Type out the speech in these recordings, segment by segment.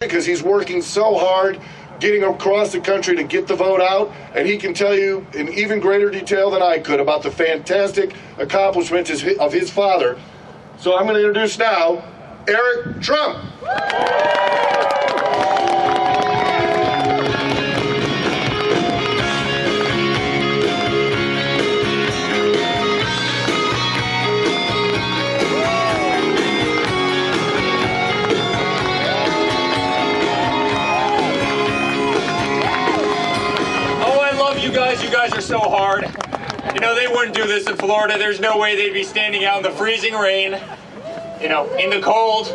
because he's working so hard getting across the country to get the vote out, and he can tell you in even greater detail than I could about the fantastic accomplishments of his father. So I'm going to introduce now Eric Trump. You guys are so hard. You know, they wouldn't do this in Florida. There's no way they'd be standing out in the freezing rain, you know, in the cold.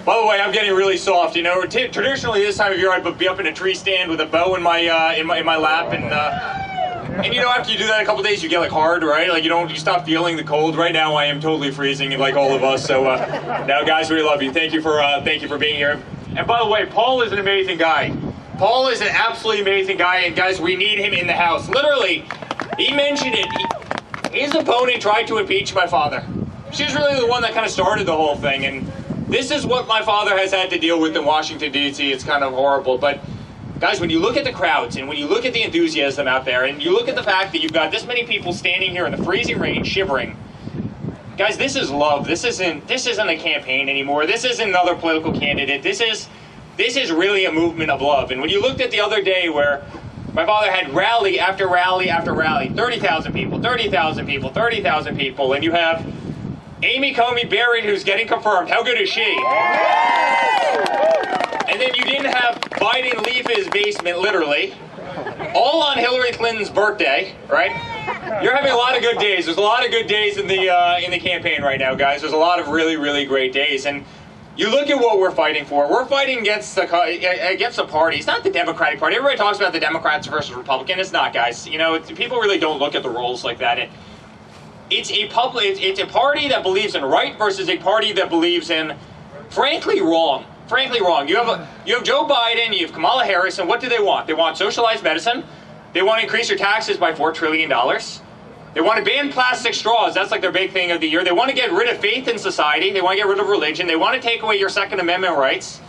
By the way, I'm getting really soft. You know, traditionally this time of year I'd be up in a tree stand with a bow in my lap, and you know, after you do that a couple days, you get like hard, right? Like you stop feeling the cold. Right now, I am totally freezing, like all of us. So now, guys, we love you. Thank you for being here. And by the way, Paul is an amazing guy. Paul is an absolutely amazing guy, and guys, we need him in the House. Literally, he mentioned it. His opponent tried to impeach my father. She's really the one that kind of started the whole thing, and this is what my father has had to deal with in Washington, D.C. It's kind of horrible, but guys, when you look at the crowds, and when you look at the enthusiasm out there, and you look at the fact that you've got this many people standing here in the freezing rain, shivering, guys, this is love. This isn't a campaign anymore. This isn't another political candidate. This is really a movement of love. And when you looked at the other day where my father had rally after rally after rally, 30,000 people, 30,000 people, 30,000 people, and you have Amy Coney Barrett who's getting confirmed. How good is she? And then you didn't have Biden leave his basement, literally, all on Hillary Clinton's birthday, right? You're having a lot of good days. There's a lot of good days in the campaign right now, guys. There's a lot of really, really great days. And you look at what we're fighting for. We're fighting against the party. It's not the Democratic Party. Everybody talks about the Democrats versus Republican. It's not, guys. You know, people really don't look at the roles like that. It's a party that believes in right versus a party that believes in, frankly, wrong. Frankly, wrong. You have Joe Biden. You have Kamala Harris, and what do they want? They want socialized medicine. They want to increase your taxes by $4 trillion. They want to ban plastic straws. That's like their big thing of the year. They want to get rid of faith in society. They want to get rid of religion. They want to take away your Second Amendment rights,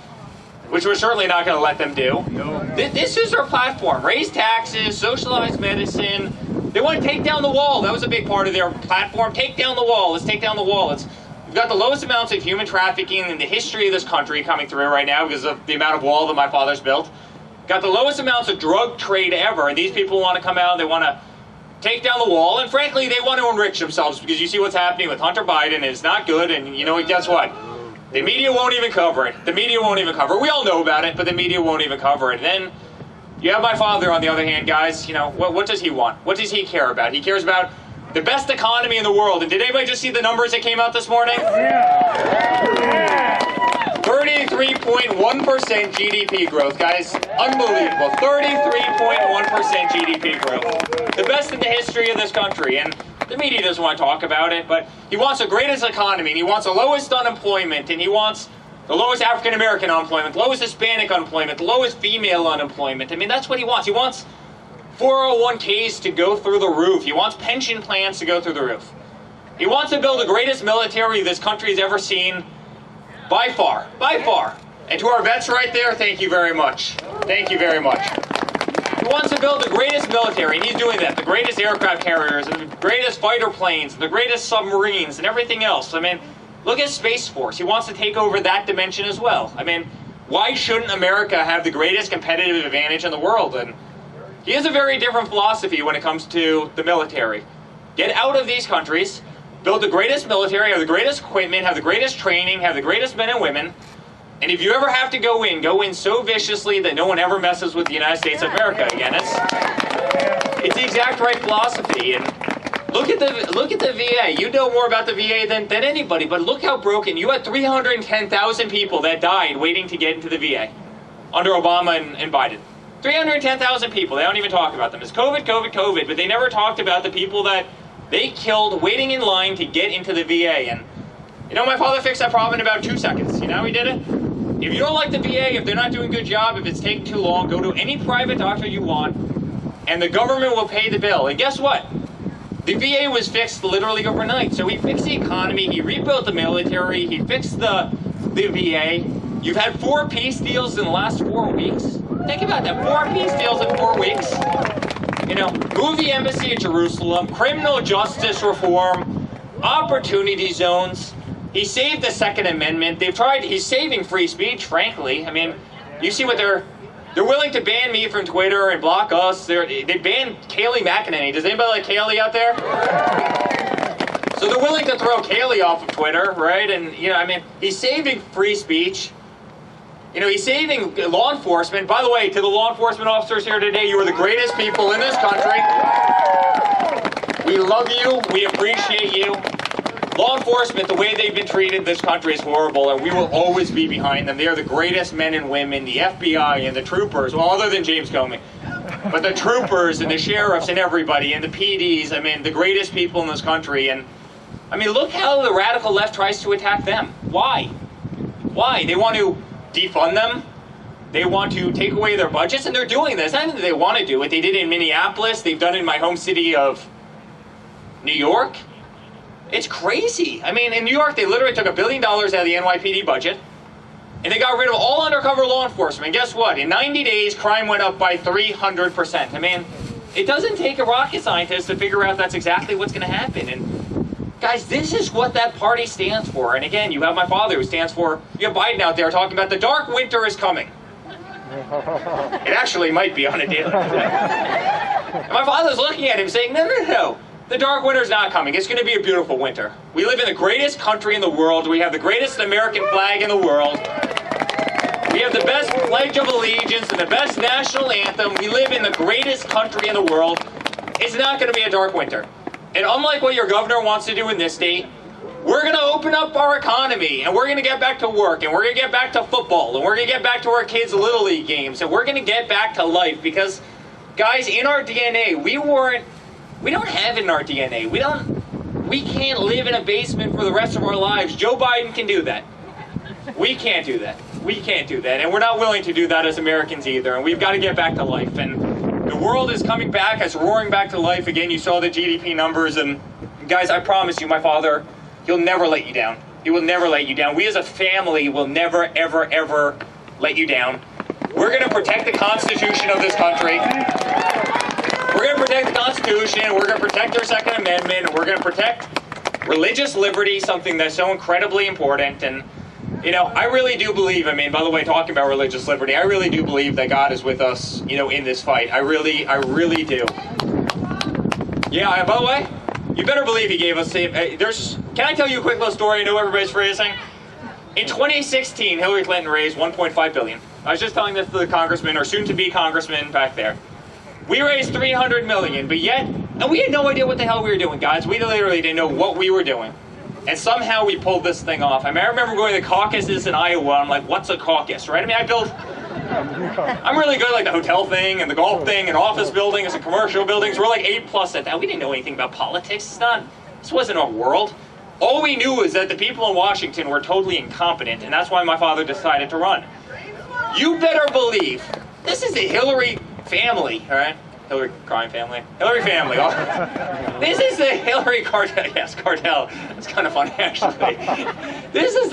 which we're certainly not going to let them do. No. This is their platform. Raise taxes, socialize medicine. They want to take down the wall. That was a big part of their platform. Take down the wall. Let's take down the wall. We've got the lowest amounts of human trafficking in the history of this country coming through right now because of the amount of wall that my father's built. Got the lowest amounts of drug trade ever, and these people want to come out, they want to take down the wall, and frankly, they want to enrich themselves because you see what's happening with Hunter Biden. It's not good, and you know, guess what? The media won't even cover it. The media won't even cover it. We all know about it, but the media won't even cover it. And then you have my father, on the other hand, guys. You know, what does he want? What does he care about? He cares about the best economy in the world. And did anybody just see the numbers that came out this morning? Yeah. 33.1% GDP growth, guys. Unbelievable. 33.1% GDP growth. The best in the history of this country. And the media doesn't want to talk about it, but he wants the greatest economy, and he wants the lowest unemployment, and he wants the lowest African American unemployment, the lowest Hispanic unemployment, the lowest female unemployment. I mean, that's what he wants. He wants 401ks to go through the roof. He wants pension plans to go through the roof. He wants to build the greatest military this country has ever seen. By far. By far. And to our vets right there, thank you very much. Thank you very much. He wants to build the greatest military, and he's doing that. The greatest aircraft carriers, and the greatest fighter planes, and the greatest submarines, and everything else. I mean, look at Space Force. He wants to take over that dimension as well. I mean, why shouldn't America have the greatest competitive advantage in the world? And he has a very different philosophy when it comes to the military. Get out of these countries, build the greatest military, have the greatest equipment, have the greatest training, have the greatest men and women, and if you ever have to go in so viciously that no one ever messes with the United States of America again. It's the exact right philosophy. And look at the VA. You know more about the VA than anybody, but look how broken. You had 310,000 people that died waiting to get into the VA under Obama and Biden. 310,000 people. They don't even talk about them. It's COVID, COVID, COVID, but they never talked about the people that they killed waiting in line to get into the VA. And you know, my father fixed that problem in about 2 seconds. You know how he did it? If you don't like the VA, if they're not doing a good job, if it's taking too long, go to any private doctor you want, and the government will pay the bill. And guess what? The VA was fixed literally overnight. So he fixed the economy, he rebuilt the military, he fixed the VA, You've had 4 peace deals in the last 4 weeks. Think about that, 4 peace deals in 4 weeks. You know, move the embassy to Jerusalem, criminal justice reform, opportunity zones. He saved the Second Amendment. He's saving free speech, frankly. I mean, you see what they're willing to ban me from Twitter and block us. They banned Kayleigh McEnany. Does anybody like Kayleigh out there? So they're willing to throw Kayleigh off of Twitter, right? And, you know, I mean, he's saving free speech. You know, he's saving law enforcement. By the way, to the law enforcement officers here today, you are the greatest people in this country. We love you. We appreciate you. Law enforcement, the way they've been treated in this country is horrible, and we will always be behind them. They are the greatest men and women, the FBI and the troopers, well, other than James Comey. But the troopers and the sheriffs and everybody and the PDs, I mean, the greatest people in this country. And, I mean, look how the radical left tries to attack them. Why? Why? They want to defund them. They want to take away their budgets, and they're doing this. I think they want to do it. They did it in Minneapolis. They've done it in my home city of New York. It's crazy. I mean, in New York, they literally took $1 billion out of the NYPD budget, and they got rid of all undercover law enforcement. And guess what? In 90 days, crime went up by 300%. I mean, it doesn't take a rocket scientist to figure out that's exactly what's going to happen. And guys, this is what that party stands for. And again, you have my father who stands for, you have Biden out there talking about the dark winter is coming. It actually might be on a daily. And my father's looking at him saying, no. The dark winter's not coming. It's going to be a beautiful winter. We live in the greatest country in the world. We have the greatest American flag in the world. We have the best Pledge of Allegiance and the best national anthem. We live in the greatest country in the world. It's not going to be a dark winter. And unlike what your governor wants to do in this state, we're going to open up our economy, and we're going to get back to work, and we're going to get back to football, and we're going to get back to our kids' Little League games, and we're going to get back to life. Because, guys, in our DNA, we don't have it in our DNA. We can't live in a basement for the rest of our lives. Joe Biden can do that. We can't do that. We can't do that. And we're not willing to do that as Americans either. And we've got to get back to life. And the world is coming back. It's roaring back to life again. You saw the GDP numbers. And guys, I promise you, my father, he'll never let you down. He will never let you down. We as a family will never, ever, ever let you down. We're going to protect the Constitution of this country. We're going to protect the Constitution, we're going to protect our Second Amendment, and we're going to protect religious liberty, something that's so incredibly important. And, you know, I really do believe, I mean, by the way, talking about religious liberty, I really do believe that God is with us, you know, in this fight. I really do. Yeah, by the way, you better believe he gave us, can I tell you a quick little story? I know everybody's freezing. In 2016, Hillary Clinton raised $1.5 billion. I was just telling this to the congressman, or soon-to-be congressman back there. We raised $300 million, but yet, and we had no idea what the hell we were doing, guys. We literally didn't know what we were doing. And somehow we pulled this thing off. I mean, I remember going to the caucuses in Iowa. I'm like, what's a caucus, right? I mean, I'm really good at like the hotel thing and the golf thing and office buildings and commercial buildings. We're like A+ at that. We didn't know anything about politics. This wasn't our world. All we knew is that the people in Washington were totally incompetent, and that's why my father decided to run. You better believe, this is the Hillary family, all right? Hillary crime family. Hillary family. This is the Hillary cartel. Yes, cartel. It's kind of funny, actually. This is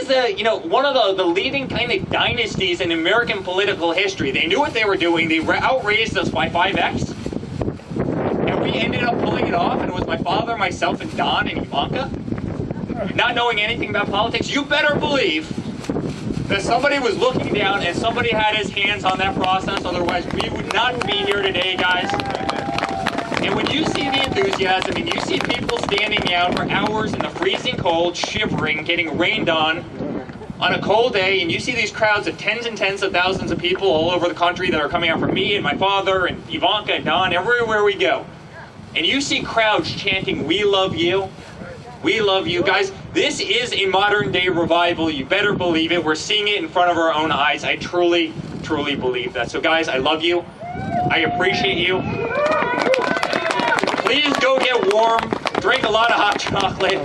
the you know, one of the leading kind of dynasties in American political history. They knew what they were doing. They outraised us by 5x. And we ended up pulling it off, and it was my father, myself, and Don, and Ivanka. Not knowing anything about politics, you better believe that somebody was looking down and somebody had his hands on that process, otherwise we would not be here today, guys. And when you see the enthusiasm and you see people standing out for hours in the freezing cold, shivering, getting rained on a cold day, and you see these crowds of tens and tens of thousands of people all over the country that are coming out for me and my father and Ivanka and Don, everywhere we go, and you see crowds chanting, "We love you. We love you." Guys, this is a modern day revival. You better believe it. We're seeing it in front of our own eyes. I truly, truly believe that. So guys, I love you. I appreciate you. Please go get warm. Drink a lot of hot chocolate.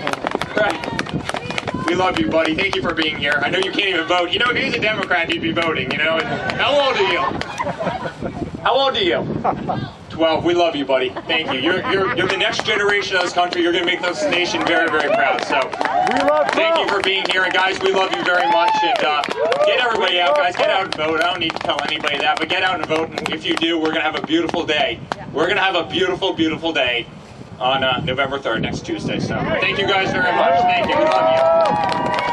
Right. We love you, buddy. Thank you for being here. I know you can't even vote. You know, if he was a Democrat, he'd be voting, you know. How old are you? How old are you? 12. We love you, buddy. Thank you. You're the next generation of this country. You're going to make this nation very, very proud. So thank you for being here. And guys, we love you very much. And get everybody out, guys. Get out and vote. I don't need to tell anybody that, but get out and vote. And if you do, we're going to have a beautiful day. We're going to have a beautiful, beautiful day on November 3rd, next Tuesday. So thank you guys very much. Thank you. We love you.